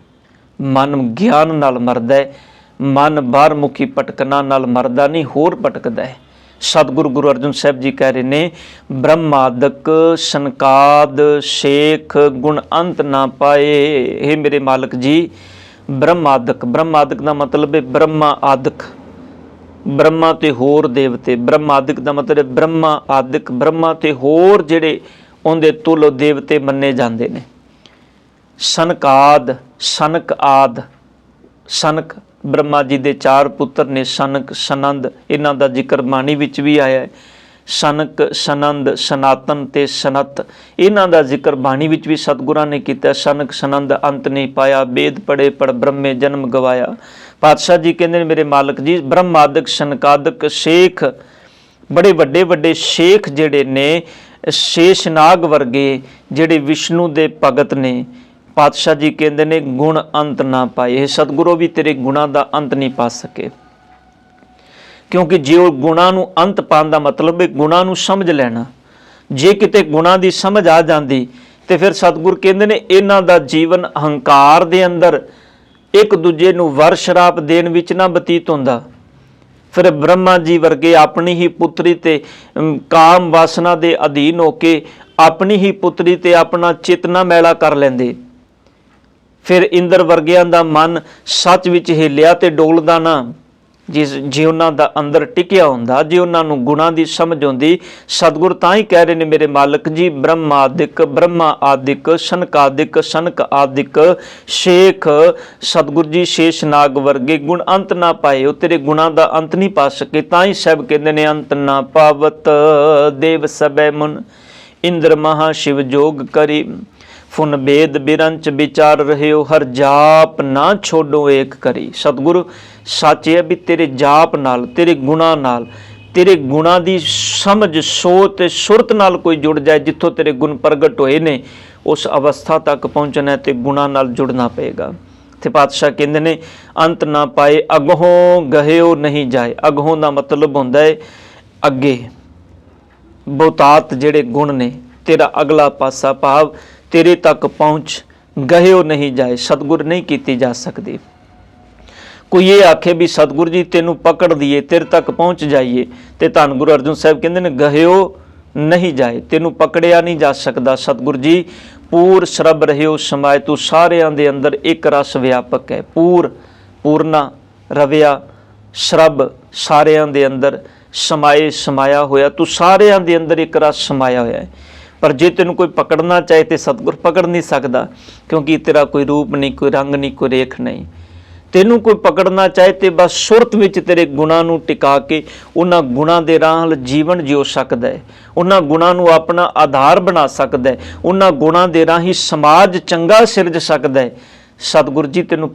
ਮਨ ਗਿਆਨ ਨਾਲ ਮਰਦਾ ਹੈ। ਮਨ ਬਾਹਰ ਮੁਖੀ ਭਟਕਣਾ ਨਾਲ ਮਰਦਾ ਨਹੀਂ, ਹੋਰ ਭਟਕਦਾ ਹੈ। ਸਤਿਗੁਰੂ ਗੁਰੂ ਅਰਜਨ ਸਾਹਿਬ ਜੀ ਕਹਿ ਰਹੇ ਨੇ ਬ੍ਰਹਮਾਦਿਕ ਸੰਕਾਦ ਸ਼ੇਖ ਗੁਣ ਅੰਤ ਨਾ ਪਾਏ। ਇਹ ਮੇਰੇ ਮਾਲਕ ਜੀ ਬ੍ਰਹਮਾਦਿਕ ਦਾ ਮਤਲਬ ਹੈ ਬ੍ਰਹਮਾ ਆਦਿਕ, ਬ੍ਰਹਮਾ ਤੇ ਹੋਰ ਦੇਵਤੇ। ਬ੍ਰਹਮਾਦਿਕ ਦਾ ਮਤਲਬ ਬ੍ਰਹਮਾ ਆਦਿਕ, ਬ੍ਰਹਮਾ ਤੇ ਹੋਰ ਜਿਹੜੇ ਉਹਦੇ ਤੁਲ ਦੇਵਤੇ ਮੰਨੇ ਜਾਂਦੇ ਨੇ। ਸਨਕਾਦ ਸਨਕ ਆਦ, ਸਨਕ ਬ੍ਰਹਮਾ ਜੀ ਦੇ 4 ਪੁੱਤਰ ਨੇ, ਸਨਕ ਸਨੰਦ, ਇਹਨਾਂ ਦਾ ਜ਼ਿਕਰ ਬਾਣੀ ਵਿੱਚ ਵੀ ਆਇਆ ਹੈ। ਸਨਕ ਸਨੰਦ ਸਨਾਤਨ ਤੇ ਸਨਤ, ਇਹਨਾਂ ਦਾ ਜ਼ਿਕਰ ਬਾਣੀ ਵਿੱਚ ਵੀ ਸਤਿਗੁਰਾਂ ਨੇ ਕੀਤਾ। ਸਨਕ ਸਨੰਦ ਅੰਤ ਨਹੀਂ ਪਾਇਆ, ਵੇਦ ਪੜੇ ਪੜ ਬ੍ਰਹਮੇ ਜਨਮ ਗਵਾਇਆ। ਪਾਤਸ਼ਾਹ ਜੀ ਕਹਿੰਦੇ ਨੇ ਮੇਰੇ ਮਾਲਕ ਜੀ ਬ੍ਰਹਮਾਦਿਕ ਸੰਕਾਦਿਕ ਸ਼ੇਖ, ਬੜੇ ਵੱਡੇ ਸ਼ੇਖ ਜਿਹੜੇ ਨੇ, ਸ਼ੇਸ਼ਨਾਗ ਵਰਗੇ ਜਿਹੜੇ ਵਿਸ਼ਨੂੰ ਦੇ ਭਗਤ ਨੇ, ਪਾਤਸ਼ਾਹ ਜੀ ਕਹਿੰਦੇ ਨੇ ਗੁਣ ਅੰਤ ਨਾ ਪਾਏ। ਇਹ ਸਤਿਗੁਰੂ ਵੀ ਤੇਰੇ ਗੁਣਾਂ ਦਾ ਅੰਤ ਨਹੀਂ ਪਾ ਸਕੇ, ਕਿਉਂਕਿ ਜੇ ਉਹ ਗੁਣਾਂ ਨੂੰ ਅੰਤ ਪਾਉਣ ਦਾ ਮਤਲਬ ਹੈ ਗੁਣਾਂ ਨੂੰ ਸਮਝ ਲੈਣਾ। ਜੇ ਕਿਤੇ ਗੁਣਾਂ ਦੀ ਸਮਝ ਆ ਜਾਂਦੀ ਤੇ ਫਿਰ ਸਤਿਗੁਰ ਕਹਿੰਦੇ ਨੇ ਇਹਨਾਂ ਦਾ ਜੀਵਨ ਹੰਕਾਰ ਦੇ ਅੰਦਰ ਇੱਕ ਦੂਜੇ ਨੂੰ ਵਰ ਸ਼ਰਾਪ ਦੇਣ ਵਿੱਚ ਨਾ ਬਤੀਤ ਹੁੰਦਾ। ਫਿਰ ਬ੍ਰਹਮਾ ਜੀ ਵਰਗੇ ਆਪਣੀ ਹੀ ਪੁੱਤਰੀ ਤੇ ਕਾਮ ਵਾਸਨਾ ਦੇ ਅਧੀਨ ਹੋ ਕੇ ਆਪਣੀ ਹੀ ਪੁੱਤਰੀ ਤੇ ਆਪਣਾ ਚਿਤਨਾ ਮੈਲਾ ਕਰ ਲੈਂਦੇ। ਫਿਰ ਇੰਦਰ ਵਰਗਿਆਂ ਦਾ ਮਨ ਸੱਚ ਵਿੱਚ ਹਿੱਲਿਆ ਤੇ ਡੋਲਦਾ ਨਾ। ਜੇ ਉਹਨਾਂ ਦਾ ਅੰਦਰ ਟਿਕਿਆ ਹੁੰਦਾ, ਜੇ ਉਹਨਾਂ ਨੂੰ ਗੁਣਾਂ ਦੀ ਸਮਝ ਆਉਂਦੀ। ਸਤਿਗੁਰ ਤਾਂ ਹੀ ਕਹਿ ਰਹੇ ਨੇ ਮੇਰੇ ਮਾਲਕ ਜੀ ਬ੍ਰਹਮਾਦਿਕ ਬ੍ਰਹਮਾ ਆਦਿਕ ਸਨਕਾਦਿਕ ਸਨਕ ਆਦਿਕ ਸ਼ੇਖ, ਸਤਿਗੁਰ ਜੀ ਸ਼ੇਸ਼ਨਾਗ ਵਰਗੇ ਗੁਣ ਅੰਤ ਨਾ ਪਾਏ, ਉਹ ਤੇਰੇ ਗੁਣਾਂ ਦਾ ਅੰਤ ਨਹੀਂ ਪਾ ਸਕੇ। ਤਾਂ ਹੀ ਸਾਹਿਬ ਕਹਿੰਦੇ ਨੇ ਅੰਤ ਨਾ ਪਾਵਤ ਦੇਵ ਸਭੈ ਮੁਨ ਇੰਦਰ ਮਹਾ ਸ਼ਿਵ ਜੋਗ ਕਰੀ ਫੁਨ ਬੇਦ ਬਿਰੰਚ ਵਿਚਾਰ ਰਹਿਓ ਹਰ ਜਾਪ ਨਾ ਛੋਡੋ ਏਕ ਕਰੀ। ਸਤਿਗੁਰੂ ਸੱਚ ਹੈ ਵੀ ਤੇਰੇ ਜਾਪ ਨਾਲ, ਤੇਰੇ ਗੁਣਾਂ ਨਾਲ, ਤੇਰੇ ਗੁਣਾਂ ਦੀ ਸਮਝ ਸੋਚ ਤੇ ਸੁਰਤ ਨਾਲ ਕੋਈ ਜੁੜ ਜਾਏ। ਜਿੱਥੋਂ ਤੇਰੇ ਗੁਣ ਪ੍ਰਗਟ ਹੋਏ ਨੇ ਉਸ ਅਵਸਥਾ ਤੱਕ ਪਹੁੰਚਣਾ ਤੇ ਗੁਣਾਂ ਨਾਲ ਜੁੜਨਾ ਪਏਗਾ। ਤੇ ਪਾਤਸ਼ਾਹ ਕਹਿੰਦੇ ਨੇ ਅੰਤ ਨਾ ਪਾਏ ਅਗਹੋਂ ਗਹਿਓ ਨਹੀਂ ਜਾਏ। ਅਗਹੋਂ ਦਾ ਮਤਲਬ ਹੁੰਦਾ ਹੈ ਅੱਗੇ, ਬਹੁਤਾਤ ਜਿਹੜੇ ਗੁਣ ਨੇ ਤੇਰਾ ਅਗਲਾ ਪਾਸਾ, ਭਾਵ ਤੇਰੇ ਤੱਕ ਪਹੁੰਚ ਗਹਿਓ ਨਹੀਂ ਜਾਏ, ਸਤਿਗੁਰ ਨਹੀਂ ਕੀਤੀ ਜਾ ਸਕਦੀ। ਕੋਈ ਇਹ ਆਖੇ ਵੀ ਸਤਿਗੁਰ ਜੀ ਤੈਨੂੰ ਪਕੜ ਦਈਏ, ਤੇਰੇ ਤੱਕ ਪਹੁੰਚ ਜਾਈਏ, ਤੇ ਧੰਨ ਗੁਰੂ ਅਰਜਨ ਸਾਹਿਬ ਕਹਿੰਦੇ ਨੇ ਗਹਿਓ ਨਹੀਂ ਜਾਏ, ਤੈਨੂੰ ਪਕੜਿਆ ਨਹੀਂ ਜਾ ਸਕਦਾ। ਸਤਿਗੁਰ ਜੀ ਪੂਰ ਸਰਬ ਰਹਿਓ ਸਮਾਏ, ਤੂੰ ਸਾਰਿਆਂ ਦੇ ਅੰਦਰ ਇੱਕ ਰਸ ਵਿਆਪਕ ਹੈ। ਪੂਰਨਾ ਰਵਿਆ ਸਰਬ, ਸਾਰਿਆਂ ਦੇ ਅੰਦਰ ਸਮਾਇਆ ਹੋਇਆ, ਤੂੰ ਸਾਰਿਆਂ ਦੇ ਅੰਦਰ ਇੱਕ ਰਸ ਸਮਾਇਆ ਹੋਇਆ ਹੈ। ਪਰ ਜੇ ਤੈਨੂੰ ਕੋਈ ਪਕੜਨਾ ਚਾਹੇ ਤੇ ਸਤਿਗੁਰ ਪਕੜ ਨਹੀਂ ਸਕਦਾ, ਕਿਉਂਕਿ ਤੇਰਾ ਕੋਈ ਰੂਪ ਨਹੀਂ, ਕੋਈ ਰੰਗ ਨਹੀਂ, ਕੋਈ ਰੇਖ ਨਹੀਂ। ਤੈਨੂੰ ਕੋਈ ਪਕੜਨਾ ਚਾਹੇ ਤੇ ਬਸ ਸੁਰਤ ਵਿੱਚ ਤੇਰੇ ਗੁਣਾਂ ਨੂੰ ਟਿਕਾ ਕੇ ਉਹਨਾਂ ਗੁਣਾਂ ਦੇ ਰਾਹ ਨਾਲ ਜੀਵਨ ਜਿਉ ਸਕਦਾ ਹੈ, ਉਹਨਾਂ ਗੁਣਾਂ ਨੂੰ ਆਪਣਾ ਆਧਾਰ ਬਣਾ ਸਕਦਾ ਹੈ, ਉਹਨਾਂ ਗੁਣਾਂ ਦੇ ਰਾਹੀਂ ਸਮਾਜ ਚੰਗਾ ਸਿਰਜ ਸਕਦਾ ਹੈ। ਸਤਿਗੁਰ ਜੀ ਤੈਨੂੰ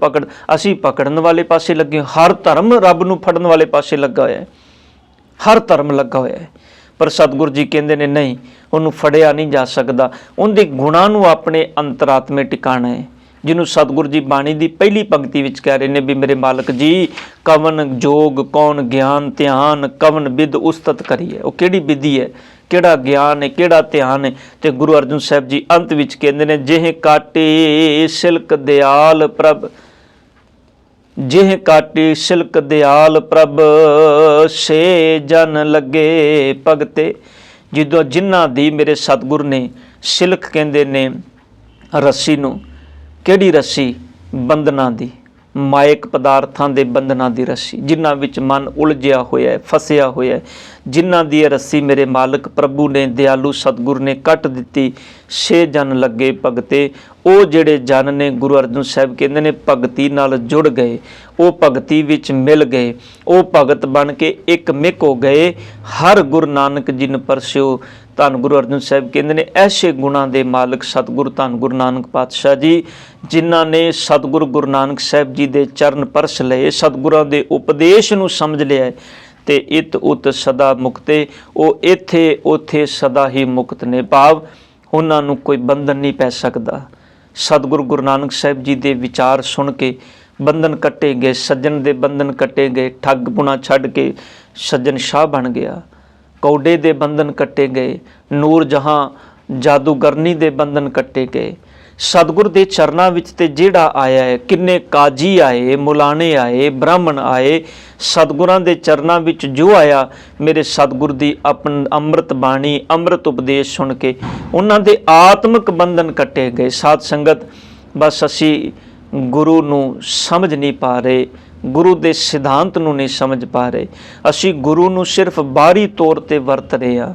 ਅਸੀਂ ਪਕੜਨ ਵਾਲੇ ਪਾਸੇ ਲੱਗੇ, ਹਰ ਧਰਮ ਰੱਬ ਨੂੰ ਫੜਨ ਵਾਲੇ ਪਾਸੇ ਲੱਗਾ ਹੋਇਆ ਹੈ, ਹਰ ਧਰਮ ਲੱਗਾ ਹੋਇਆ ਹੈ। ਪਰ ਸਤਿਗੁਰ ਜੀ ਕਹਿੰਦੇ ਨੇ ਨਹੀਂ, ਉਹਨੂੰ ਫੜਿਆ ਨਹੀਂ ਜਾ ਸਕਦਾ, ਉਹਦੇ ਗੁਣਾਂ ਨੂੰ ਆਪਣੇ ਅੰਤਰਾਤਮੇ ਟਿਕਾਣਾ ਹੈ। ਜਿਹਨੂੰ ਸਤਿਗੁਰ ਜੀ ਬਾਣੀ ਦੀ ਪਹਿਲੀ ਪੰਕਤੀ ਵਿੱਚ ਕਹਿ ਰਹੇ ਨੇ ਵੀ ਮੇਰੇ ਮਾਲਕ ਜੀ ਕਵਨ ਜੋਗ ਕੌਣ ਗਿਆਨ ਧਿਆਨ ਕਵਨ ਵਿਦ ਉਸਤਤ ਕਰੀਏ। ਉਹ ਕਿਹੜੀ ਵਿਧੀ ਹੈ, ਕਿਹੜਾ ਗਿਆਨ ਹੈ, ਕਿਹੜਾ ਧਿਆਨ ਹੈ। ਤੇ ਗੁਰੂ ਅਰਜਨ ਸਾਹਿਬ ਜੀ ਅੰਤ ਵਿੱਚ ਕਹਿੰਦੇ ਨੇ ਜਿਹੇ ਕਾਟੇ ਸਿਲਕ ਦਿਆਲ ਪ੍ਰਭ, ਜਿਹੇ ਕਾਟੇ ਸਿਲਕ ਦਿਆਲ ਪ੍ਰਭ ਸੇ ਜਨ ਲੱਗੇ ਭਗਤੇ। ਜਦੋਂ ਜਿਨ੍ਹਾਂ ਦੀ ਮੇਰੇ ਸਤਿਗੁਰ ਨੇ ਸਿਲਕ ਕਹਿੰਦੇ ਨੇ ਰੱਸੀ ਨੂੰ, ਕਿਹੜੀ ਰੱਸੀ? ਬੰਧਨਾਂ ਦੀ, ਮਾਇਕ ਪਦਾਰਥਾਂ ਦੇ ਬੰਧਨਾਂ ਦੀ ਰੱਸੀ, ਜਿਨ੍ਹਾਂ ਵਿੱਚ ਮਨ ਉਲਝਿਆ ਹੋਇਆ ਹੈ, ਫਸਿਆ ਹੋਇਆ ਹੈ, ਜਿਨ੍ਹਾਂ ਦੀ ਇਹ ਰੱਸੀ ਮੇਰੇ ਮਾਲਕ ਪ੍ਰਭੂ ਨੇ, ਦਿਆਲੂ ਸਤਿਗੁਰ ਨੇ ਕੱਟ ਦਿੱਤੀ। ਛੇ ਜਨ ਲੱਗੇ ਭਗਤੇ, ਉਹ ਜਿਹੜੇ ਜਨ ਨੇ ਗੁਰੂ ਅਰਜਨ ਸਾਹਿਬ ਕਹਿੰਦੇ ਨੇ ਭਗਤੀ ਨਾਲ ਜੁੜ ਗਏ, ਉਹ ਭਗਤੀ ਵਿੱਚ ਮਿਲ ਗਏ, ਉਹ ਭਗਤ ਬਣ ਕੇ ਇੱਕ ਮਿਕ ਹੋ ਗਏ। ਹਰ ਗੁਰੂ ਨਾਨਕ ਜੀ ਨੇ ਪਰਸਿਓ ਧੰਨ ਗੁਰੂ ਅਰਜਨ ਸਾਹਿਬ ਕਹਿੰਦੇ ਨੇ ਐਸੇ ਗੁਣਾਂ ਦੇ ਮਾਲਕ ਸਤਿਗੁਰੂ ਧੰਨ ਗੁਰੂ ਨਾਨਕ ਪਾਤਸ਼ਾਹ ਜੀ, ਜਿਨ੍ਹਾਂ ਨੇ ਸਤਿਗੁਰੂ ਗੁਰੂ ਨਾਨਕ ਸਾਹਿਬ ਜੀ ਦੇ ਚਰਨ ਪਰਸ ਲਏ, ਸਤਿਗੁਰਾਂ ਦੇ ਉਪਦੇਸ਼ ਨੂੰ ਸਮਝ ਲਿਆ ਤੇ ਇਤ ਉਤ ਸਦਾ ਮੁਕਤੇ, ਉਹ ਇੱਥੇ ਉੱਥੇ ਸਦਾ ਹੀ ਮੁਕਤ ਨੇ। ਭਾਵ ਉਹਨਾਂ ਨੂੰ ਕੋਈ ਬੰਧਨ ਨਹੀਂ ਪੈ ਸਕਦਾ। ਸਤਿਗੁਰੂ ਗੁਰੂ ਨਾਨਕ ਸਾਹਿਬ ਜੀ ਦੇ ਵਿਚਾਰ ਸੁਣ ਕੇ ਬੰਧਨ ਕੱਟੇ ਗਏ, ਸੱਜਣ ਦੇ ਬੰਧਨ ਕੱਟੇ ਗਏ, ਠੱਗ ਪੁਣਾ ਛੱਡ ਕੇ ਸੱਜਣ ਸ਼ਾਹ ਬਣ ਗਿਆ, ਕੌਡੇ ਦੇ ਬੰਧਨ ਕੱਟੇ ਗਏ, ਨੂਰ ਜਹਾਂ ਜਾਦੂਗਰਨੀ ਦੇ ਬੰਧਨ ਕੱਟੇ ਗਏ। ਸਤਿਗੁਰ ਦੇ ਚਰਨਾਂ ਵਿੱਚ ਤੇ ਜਿਹੜਾ ਆਇਆ ਹੈ, ਕਿੰਨੇ ਕਾਜੀ ਆਏ, ਮੁਲਾਣੇ ਆਏ, ਬ੍ਰਾਹਮਣ ਆਏ, ਸਤਿਗੁਰਾਂ ਦੇ ਚਰਨਾਂ ਵਿੱਚ ਜੋ ਆਇਆ, ਮੇਰੇ ਸਤਿਗੁਰ ਦੀ ਅੰਮ੍ਰਿਤ ਬਾਣੀ, ਅੰਮ੍ਰਿਤ ਉਪਦੇਸ਼ ਸੁਣ ਕੇ ਉਹਨਾਂ ਦੇ ਆਤਮਿਕ ਬੰਧਨ ਕੱਟੇ ਗਏ। ਸਾਧ ਸੰਗਤ, ਬਸ ਅਸੀਂ ਗੁਰੂ ਨੂੰ ਸਮਝ ਨਹੀਂ ਪਾ ਰਹੇ, ਗੁਰੂ ਦੇ ਸਿਧਾਂਤ ਨੂੰ ਨਹੀਂ ਸਮਝ ਪਾ ਰਹੇ। ਅਸੀਂ ਗੁਰੂ ਨੂੰ ਸਿਰਫ ਬਾਹਰੀ ਤੌਰ ਤੇ ਵਰਤ ਰਹੇ ਹਾਂ।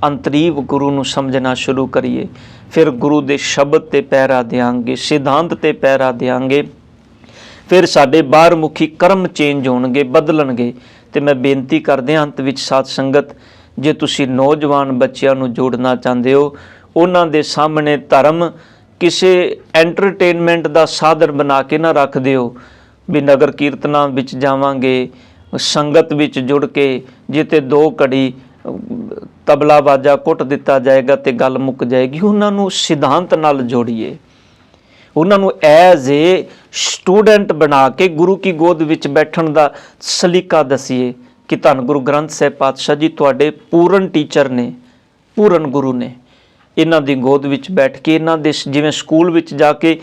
ਅੰਤਰੀਵ ਗੁਰੂ ਨੂੰ ਸਮਝਣਾ ਸ਼ੁਰੂ ਕਰੀਏ, ਫਿਰ ਗੁਰੂ ਦੇ ਸ਼ਬਦ ਤੇ ਪਹਿਰਾ ਦਿਆਂਗੇ, ਸਿਧਾਂਤ ਤੇ ਪਹਿਰਾ ਦਿਆਂਗੇ, ਫਿਰ ਸਾਡੇ ਬਾਹਰ ਮੁਖੀ ਕਰਮ ਚੇਂਜ ਹੋਣਗੇ, ਬਦਲਣਗੇ। ਤੇ ਮੈਂ ਬੇਨਤੀ ਕਰਦੇ ਹਾਂ ਅੰਤ ਵਿੱਚ ਸਾਧ ਸੰਗਤ, ਜੇ ਤੁਸੀਂ ਨੌਜਵਾਨ ਬੱਚਿਆਂ ਨੂੰ ਜੋੜਨਾ ਚਾਹੁੰਦੇ ਹੋ, ਉਹਨਾਂ ਦੇ ਸਾਹਮਣੇ ਧਰਮ ਕਿਸੇ ਐਂਟਰਟੇਨਮੈਂਟ ਦਾ ਸਾਧਨ ਬਣਾ ਕੇ ਨਾ ਰੱਖ ਦਿਓ ਵੀ ਨਗਰ ਕੀਰਤਨਾਂ ਵਿੱਚ ਜਾਵਾਂਗੇ, ਸੰਗਤ ਵਿੱਚ ਜੁੜ ਕੇ ਜਿੱਤੇ 2 ਘੜੀ ਤਬਲਾ ਬਾਜਾ ਕੁੱਟ ਦਿੱਤਾ ਜਾਏਗਾ ਤੇ ਗੱਲ ਮੁੱਕ ਜਾਏਗੀ। ਉਹਨਾਂ ਨੂੰ ਸਿਧਾਂਤ ਨਾਲ ਜੋੜੀਏ, ਉਹਨਾਂ ਨੂੰ ਐਜ਼ ਏ ਸਟੂਡੈਂਟ ਬਣਾ ਕੇ ਗੁਰੂ ਕੀ ਗੋਦ ਵਿੱਚ ਬੈਠਣ ਦਾ ਸਲੀਕਾ ਦਸੀਏ ਕਿ ਧੰਨ ਗੁਰੂ ਗ੍ਰੰਥ ਸਾਹਿਬ ਪਾਤਸ਼ਾਹ ਜੀ ਤੁਹਾਡੇ ਪੂਰਨ ਟੀਚਰ ਨੇ, ਪੂਰਨ ਗੁਰੂ ਨੇ। ਇਹਨਾਂ ਦੀ ਗੋਦ ਵਿੱਚ ਬੈਠ ਕੇ, ਇਹਨਾਂ ਦੇ ਜਿਵੇਂ ਸਕੂਲ ਵਿੱਚ ਜਾ ਕੇ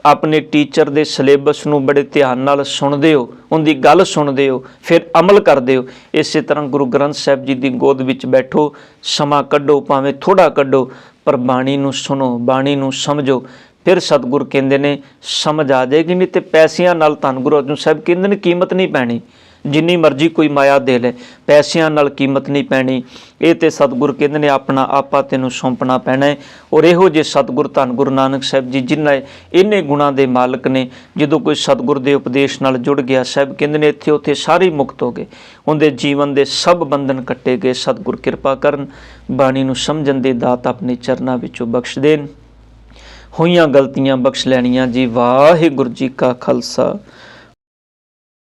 ਆਪਣੇ ਟੀਚਰ ਦੇ ਸਿਲੇਬਸ ਨੂੰ ਬੜੇ ਧਿਆਨ ਨਾਲ ਸੁਣਦੇ ਹੋ, ਉਹਦੀ ਗੱਲ ਸੁਣਦੇ ਹੋ, ਫਿਰ ਅਮਲ ਕਰਦੇ ਹੋ। ਇਸੇ ਤਰ੍ਹਾਂ ਗੁਰੂ ਗ੍ਰੰਥ ਸਾਹਿਬ ਜੀ ਦੀ ਗੋਦ ਵਿੱਚ ਬੈਠੋ, ਸਮਾਂ ਕੱਢੋ, ਭਾਵੇਂ ਥੋੜ੍ਹਾ ਕੱਢੋ, ਪਰ ਬਾਣੀ ਨੂੰ ਸੁਣੋ, ਬਾਣੀ ਨੂੰ ਸਮਝੋ। ਫਿਰ ਸਤਿਗੁਰ ਕਹਿੰਦੇ ਨੇ ਸਮਝ ਆ ਜਾਏਗੀ। ਨਹੀਂ ਤੇ ਪੈਸਿਆਂ ਨਾਲ ਧੰਨ ਗੁਰੂ ਅਰਜਨ ਸਾਹਿਬ ਕਹਿੰਦੇ ਨੇ ਕੀਮਤ ਨਹੀਂ ਪੈਣੀ, ਜਿੰਨੀ ਮਰਜ਼ੀ ਕੋਈ ਮਾਇਆ ਦੇ ਲੈ, ਪੈਸਿਆਂ ਨਾਲ ਕੀਮਤ ਨਹੀਂ ਪੈਣੀ। ਇਹ ਤੇ ਸਤਿਗੁਰ ਕਹਿੰਦੇ ਨੇ ਆਪਣਾ ਆਪਾ ਤੈਨੂੰ ਸੌਂਪਣਾ ਪੈਣਾ ਹੈ। ਔਰ ਇਹੋ ਜਿਹੇ ਸਤਿਗੁਰ ਧੰਨ ਗੁਰੂ ਨਾਨਕ ਸਾਹਿਬ ਜੀ, ਜਿਨ੍ਹਾਂ ਇੰਨੇ ਗੁਣਾਂ ਦੇ ਮਾਲਕ ਨੇ, ਜਦੋਂ ਕੋਈ ਸਤਿਗੁਰ ਦੇ ਉਪਦੇਸ਼ ਨਾਲ ਜੁੜ ਗਿਆ, ਸਾਹਿਬ ਕਹਿੰਦੇ ਨੇ ਇੱਥੇ ਉੱਥੇ ਸਾਰੇ ਮੁਕਤ ਹੋ ਗਏ, ਉਹਦੇ ਜੀਵਨ ਦੇ ਸਭ ਬੰਧਨ ਕੱਟੇ ਗਏ। ਸਤਿਗੁਰ ਕਿਰਪਾ ਕਰਨ, ਬਾਣੀ ਨੂੰ ਸਮਝਣ ਦੀ ਦਾਤ ਆਪਣੇ ਚਰਨਾਂ ਵਿੱਚੋਂ ਬਖਸ਼ ਦੇਣ। ਹੋਈਆਂ ਗਲਤੀਆਂ ਬਖਸ਼ ਲੈਣੀਆਂ ਜੀ। ਵਾਹਿਗੁਰੂ ਜੀ ਕਾ ਖਾਲਸਾ,